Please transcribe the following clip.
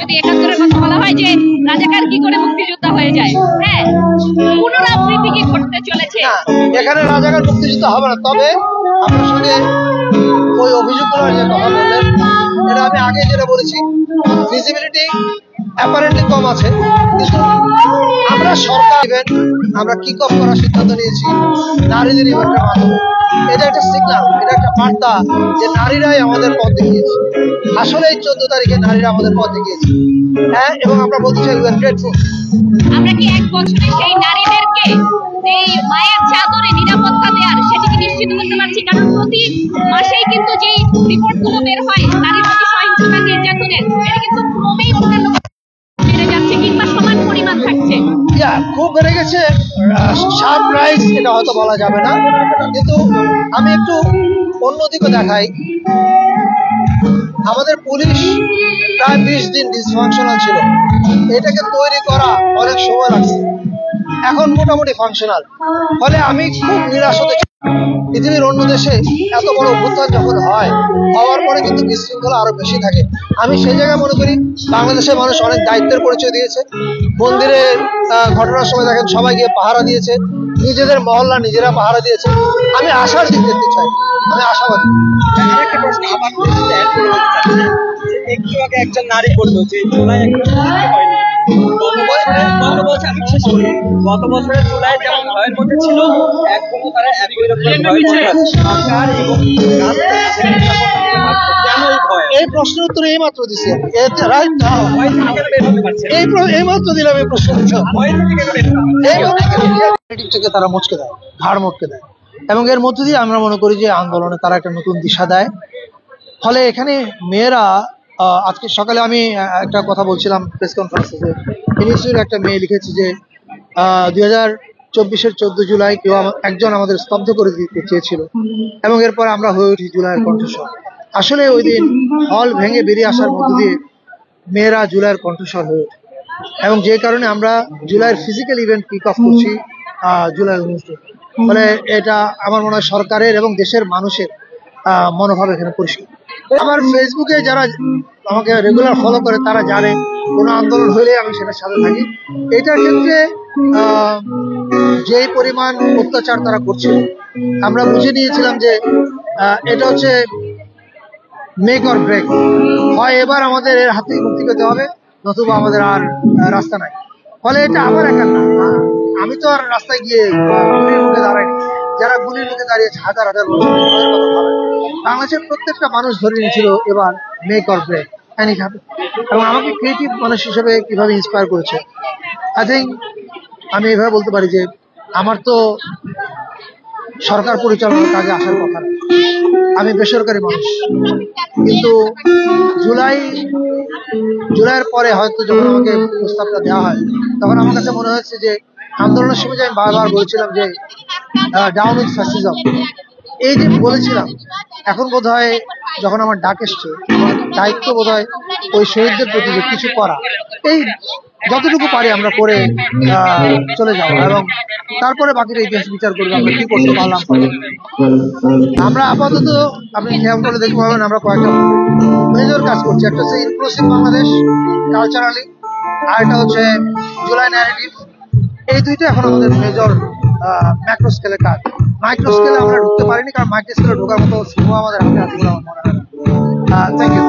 যদি ৭১-এর কথা বলা হয় যে রাজাকার কি করে মুক্তিযোদ্ধা হয়ে যায়, হ্যাঁ, পুনরাবৃত্তি কি ঘটতে চলেছে? এখানে রাজাকার মুক্তিযোদ্ধা হবে না। তবে আপনার সঙ্গে ওই অভিযোগগুলো যে কথা বললেন, এটা আমি আগে যেটা বলেছি, ভিজিবিলিটি অ্যাপারেন্টলি কম আছে, কিন্তু আমরা সরকার ইভেন্ট আমরা কিক অফ করার সিদ্ধান্ত নিয়েছি নারীদের ইভেন্টের মাধ্যমে। এটা একটা সিগন্যাল, এটা একটা বার্তা যে নারীরাই আমাদের পথ দেখিয়েছে। আসলে এই 14 তারিখে নারীরা আমাদের পথ দেখিয়েছে, হ্যাঁ, এবং আমরা বলতে চাই গ্রেটফুল। আমরা কি এক বছরে সেই নারীদেরকে যেই মায়ের চাদরে নিরাপত্তা দেওয়ার সেটি কি নিশ্চিত করতে পারছি? কারণ প্রতি মাসেই কিন্তু যেই রিপোর্টগুলো বের হয় নারীর প্রতি সহিংসতা নির্যাতনের, এটা কিন্তু ক্রমেই অন্যান্য বেড়ে যাচ্ছে কিংবা সমান পরিমাণ থাকছে। খুব বেড়ে গেছে, শার্প রাইজ এটা হয়তো বলা যাবে না, কিন্তু আমি একটু অন্যদিকে দেখাই। আমাদের পুলিশ প্রায় 20 দিন ডিসফাংশনাল ছিল, এটাকে তৈরি করা অনেক সময় লাগছে, এখন মোটামুটি ফাংশনাল। ফলে আমি খুব নিরাশ হতে চাই। পৃথিবীর অন্য দেশে এত বড় অভ্যুত্থান যখন হওয়ার পরে কিন্তু বিশৃঙ্খলা আরো বেশি থাকে। আমি সেই জায়গায় মনে করি বাংলাদেশের মানুষ অনেক দায়িত্বের পরিচয় দিয়েছে। মন্দিরের ঘটনার সময় দেখেন সবাই গিয়ে পাহারা দিয়েছে, নিজেদের মহল্লা নিজেরা পাহারা দিয়েছে। আমি আশার দিক দেখতে চাই, আমি আশাবাদী। আরেকটা প্রশ্ন আমার একটু আগে একজন নারী বললো যে জুলাই হয়নি, গত বছরের জুলাই যেমন ভয়ের মধ্যে ছিল, এখনো তারা একই রকম সরকার এবং এই প্রশ্নের উত্তর এই মাত্র দিচ্ছি, এই মাত্র দিলাম এই প্রশ্ন থেকে তারা মুচকে দেয়, ঘাড় মটকে দেয়, এবং এর মধ্য দিয়ে আমরা মনে করি যে আন্দোলনে তারা একটা নতুন দিশা দেয়। ফলে এখানে মেয়েরা, আজকে সকালে আমি একটা কথা বলছিলাম প্রেস কনফারেন্সে, যে ইনিশিয়াল একটা মেয়ে লিখেছে যে 2024-এর 14 জুলাই কেউ একজন আমাদের স্তব্ধ করে দিতে চেয়েছিল, এবং এরপর আমরা হয়ে উঠি জুলাইয়ের কণ্ঠস্বর। আসলে ওই দিন হল ভেঙে বেরিয়ে আসার মধ্য দিয়ে মেয়েরা জুলাইয়ের কণ্ঠস্বর হয়ে ওঠে, এবং যে কারণে আমরা জুলাইয়ের ফিজিক্যাল ইভেন্ট কিক অফ করছি জুলাই 19। ফলে এটা আমার মনে হয় সরকারের এবং দেশের মানুষের মনোভাব এখানে পরিষ্কার। আমার ফেসবুকে যারা আমাকে রেগুলার ফলো করে তারা জানে কোনো আন্দোলন হলে আমি সেটার সাথে থাকি। এটার ক্ষেত্রে যেই পরিমাণ অত্যাচার তারা করছিল, আমরা বুঝে নিয়েছিলাম যে এটা হচ্ছে মেক অর ব্রেক, হয় এবার আমাদের এর হাত থেকে মুক্তি পেতে হবে, নতুবা আমাদের আর রাস্তা নাই। ফলে এটা আমার একা না, আমি তো আর রাস্তায় গিয়ে গুলির মুখে দাঁড়াইনি, যারা গুলির মুখে দাঁড়িয়েছে হাজার হাজার বছর, বাংলাদেশের প্রত্যেকটা মানুষ ধরে নিয়েছিল এবার মেক অর ব্রেক, এবং আমাকে ক্রিয়েটিভ মানুষ হিসেবে কিভাবে ইন্সপায়ার করেছে। আই থিঙ্ক আমি এভাবে বলতে পারি যে আমার তো সরকার পরিচালনার কাজে আসার কথা না, আমি বেসরকারি মানুষ, কিন্তু জুলাইয়ের পরে হয়তো যখন আমাকে প্রস্তাবটা দেওয়া হয়, তখন আমার কাছে মনে হচ্ছে যে আন্দোলনের সময় যে আমি বারবার বলেছিলাম যে ডাউন উইথ ফ্যাসিজম, এই যে বলেছিলাম, এখন বোধ হয় যখন আমার ডাক এসছে, দায়িত্ব বোধ হয় ওই শহীদদের প্রতি যে কিছু করা, এই যতটুকু পারি আমরা করে চলে যাবো, এবং তারপরে বাকিটা ইতিহাস বিচার করবো আমরা কি করতে পারলাম। আমরা আপাতত আপনি খেয়াল করে দেখতে পাবেন আমরা কয়েকটা মেজর কাজ করছি। একটা হচ্ছে ইনক্লুসিভ বাংলাদেশ কালচারালি, আর একটা হচ্ছে জুলাই ন্যারেটিভ। এই দুইটা এখন আমাদের মেজর ম্যাক্রো স্কেলের কাজ। মাইক্রো স্কেলে আমরা ঢুকতে পারিনি, কারণ মাইক্রো স্কেলে ঢোকার মতো সময় আমাদের হাতে আছে বলে আমার মনে হয় না। Thank you.